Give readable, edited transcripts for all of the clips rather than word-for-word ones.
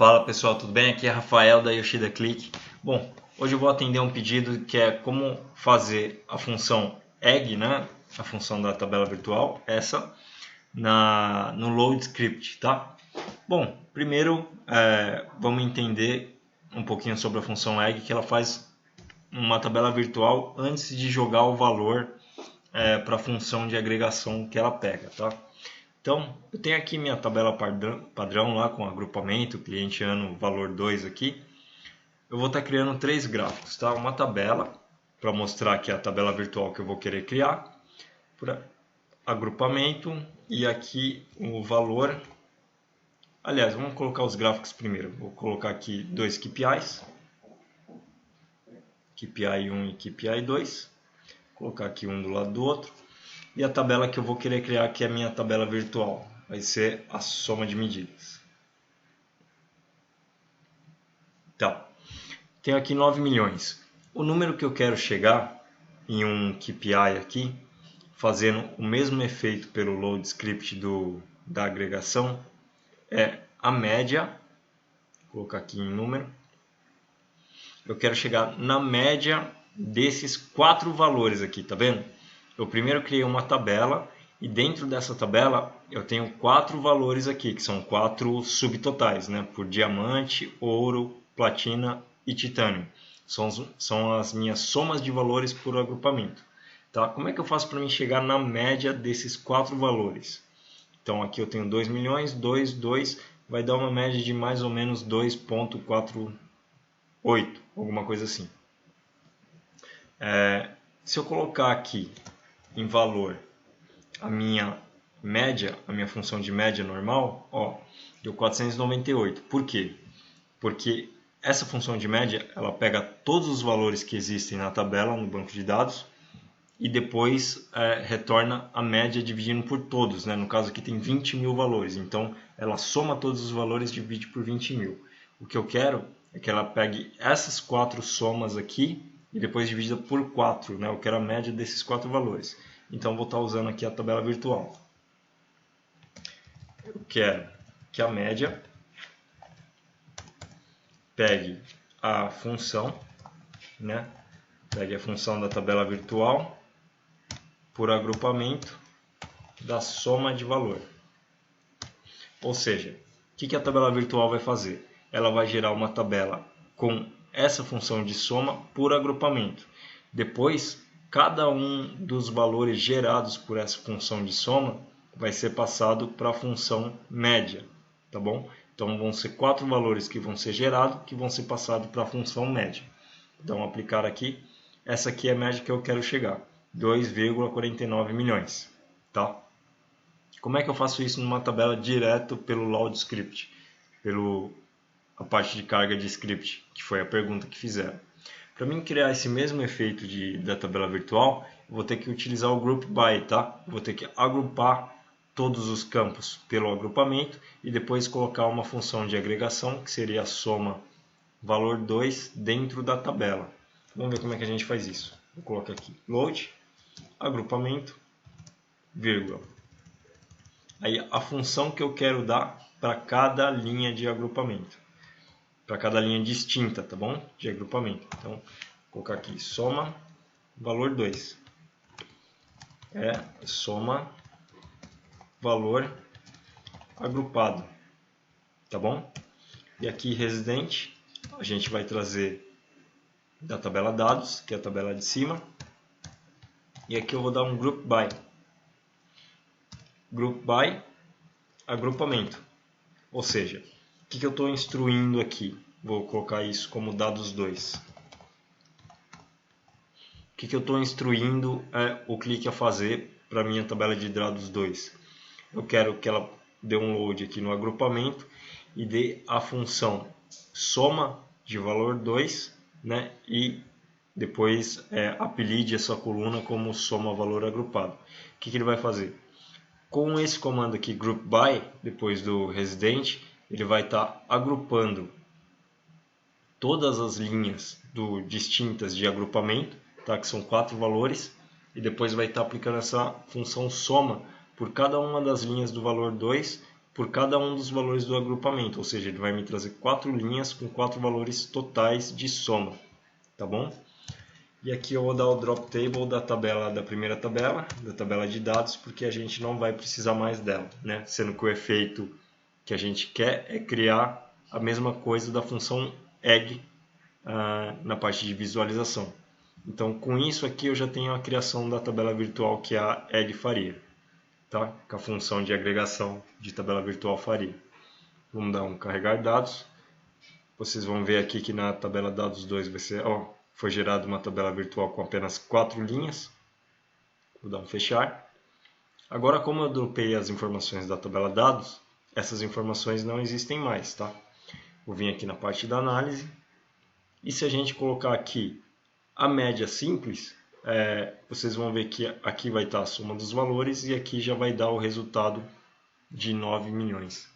Fala pessoal, tudo bem? Aqui é Rafael da Yoshida Click. Bom, hoje eu vou atender um pedido que é como fazer a função egg, né? A função da tabela virtual, essa, no load script, tá? Bom, primeiro vamos entender um pouquinho sobre a função egg, que ela faz uma tabela virtual antes de jogar o valor para a função de agregação que ela pega, tá? Então, eu tenho aqui minha tabela padrão lá com agrupamento, cliente ano, valor 2 aqui. Eu vou estar criando três gráficos, tá? Uma tabela para mostrar que é a tabela virtual que eu vou querer criar, por agrupamento e aqui o valor. Aliás, vamos colocar os gráficos primeiro. Vou colocar aqui dois KPIs, KPI 1 e KPI 2. Vou colocar aqui um do lado do outro. E a tabela que eu vou querer criar, que é a minha tabela virtual, vai ser a soma de medidas. Tá. Tenho aqui 9 milhões. O número que eu quero chegar em um KPI aqui, fazendo o mesmo efeito pelo load script da agregação, é a média. Vou colocar aqui em número. Eu quero chegar na média desses quatro valores aqui, tá vendo? Eu primeiro criei uma tabela e dentro dessa tabela eu tenho quatro valores aqui, que são quatro subtotais, né? Por diamante, ouro, platina e titânio. São as minhas somas de valores por agrupamento. Tá? Como é que eu faço para mim chegar na média desses quatro valores? Então aqui eu tenho 2 milhões, 2, vai dar uma média de mais ou menos 2,48, alguma coisa assim. Se eu colocar aqui em valor a minha média, a minha função de média normal, ó, deu 498. Por quê? Porque essa função de média, ela pega todos os valores que existem na tabela, no banco de dados, e depois retorna a média dividindo por todos, né? No caso aqui tem 20 mil valores, então ela soma todos os valores e divide por 20 mil. O que eu quero é que ela pegue essas quatro somas aqui e depois dividida por 4, né? Eu quero a média desses quatro valores. Então vou estar usando aqui a tabela virtual. Eu quero que a média pegue a função, né? Pegue a função da tabela virtual por agrupamento da soma de valor. Ou seja, o que a tabela virtual vai fazer? Ela vai gerar uma tabela com essa função de soma por agrupamento. Depois, cada um dos valores gerados por essa função de soma vai ser passado para a função média, tá bom? Então vão ser quatro valores que vão ser gerados, que vão ser passados para a função média. Então aplicar aqui, essa aqui é a média que eu quero chegar, 2,49 milhões, tá? Como é que eu faço isso numa tabela direto pelo load script, a parte de carga de script, que foi a pergunta que fizeram. Para mim criar esse mesmo efeito da tabela virtual, eu vou ter que utilizar o group by, tá? Eu vou ter que agrupar todos os campos pelo agrupamento e depois colocar uma função de agregação, que seria a soma valor 2 dentro da tabela. Vamos ver como é que a gente faz isso. Vou colocar aqui load, agrupamento, vírgula. Aí a função que eu quero dar para cada linha de agrupamento. Para cada linha distinta, tá bom? De agrupamento. Então, vou colocar aqui soma valor 2. Soma valor agrupado. Tá bom? E aqui residente, a gente vai trazer da tabela dados, que é a tabela de cima. E aqui eu vou dar um group by. Group by agrupamento. Ou seja, o que eu estou instruindo aqui? Vou colocar isso como dados 2. O que eu estou instruindo o clique a fazer para a minha tabela de dados 2? Eu quero que ela dê um load aqui no agrupamento e dê a função soma de valor 2, né? E depois apelide essa coluna como soma valor agrupado. O que ele vai fazer? Com esse comando aqui, group by, depois do residente, ele vai estar agrupando todas as linhas distintas de agrupamento, tá? Que são 4 valores, e depois vai estar aplicando essa função soma por cada uma das linhas do valor 2 por cada um dos valores do agrupamento, ou seja, ele vai me trazer 4 linhas com 4 valores totais de soma, tá bom? E aqui eu vou dar o drop table da tabela, da primeira tabela, da tabela de dados, porque a gente não vai precisar mais dela, né? Sendo que o efeito que a gente quer é criar a mesma coisa da função egg na parte de visualização. Então, com isso aqui eu já tenho a criação da tabela virtual que a egg faria, tá? Que a função de agregação de tabela virtual faria. Vamos dar um carregar dados. Vocês vão ver aqui que na tabela dados 2 vai ser, foi gerada uma tabela virtual com apenas 4 linhas. Vou dar um fechar. Agora, como eu dropei as informações da tabela dados, essas informações não existem mais, tá? Vou vir aqui na parte da análise. E se a gente colocar aqui a média simples, vocês vão ver que aqui vai estar a soma dos valores e aqui já vai dar o resultado de 9 milhões.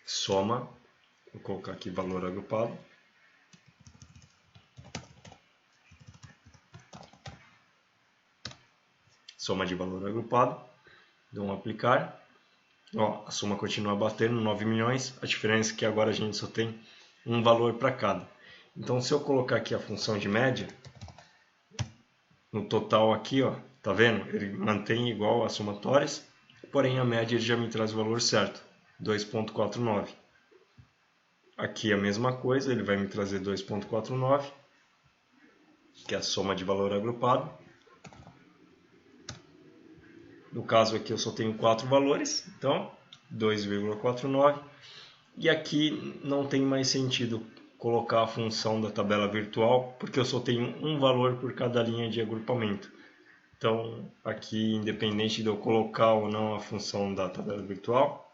Soma, vou colocar aqui valor agrupado. Soma de valor agrupado, dou um aplicar. A soma continua batendo 9 milhões, a diferença é que agora a gente só tem um valor para cada. Então, se eu colocar aqui a função de média, no total aqui, tá vendo? Ele mantém igual as somatórias, porém a média ele já me traz o valor certo, 2,49. Aqui a mesma coisa, ele vai me trazer 2,49, que é a soma de valor agrupado. No caso aqui eu só tenho 4 valores, então 2,49. E aqui não tem mais sentido colocar a função da tabela virtual, porque eu só tenho um valor por cada linha de agrupamento. Então aqui, independente de eu colocar ou não a função da tabela virtual,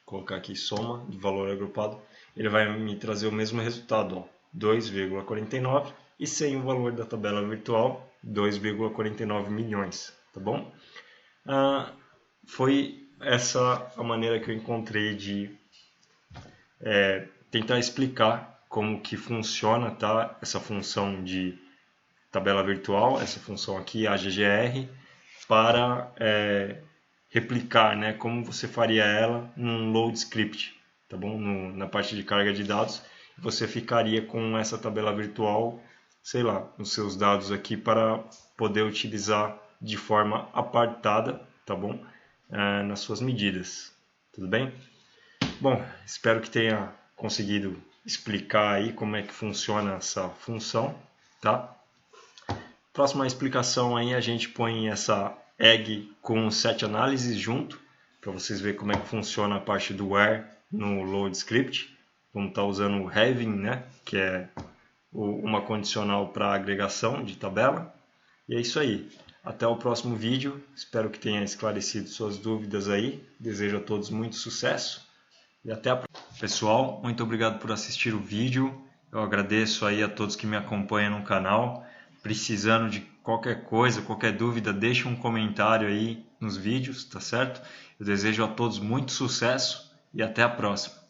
colocar aqui soma de valor agrupado, ele vai me trazer o mesmo resultado, 2,49, e sem o valor da tabela virtual, 2,49 milhões. Tá bom? Foi essa a maneira que eu encontrei de tentar explicar como que funciona, tá? Essa função de tabela virtual, essa função aqui, a AGGR, para replicar, né? Como você faria ela num load script, tá bom? Na parte de carga de dados, você ficaria com essa tabela virtual, sei lá, nos seus dados aqui para poder utilizar de forma apartada, tá bom? Nas suas medidas, tudo bem? Bom, espero que tenha conseguido explicar aí como é que funciona essa função, tá? Próxima explicação aí a gente põe essa egg com set analysis junto, para vocês verem como é que funciona a parte do where no load script. Vamos estar usando o having, né? Que é uma condicional para agregação de tabela. E é isso aí. Até o próximo vídeo, espero que tenha esclarecido suas dúvidas aí, desejo a todos muito sucesso e até a próxima. Pessoal, muito obrigado por assistir o vídeo, eu agradeço aí a todos que me acompanham no canal, precisando de qualquer coisa, qualquer dúvida, deixe um comentário aí nos vídeos, tá certo? Eu desejo a todos muito sucesso e até a próxima.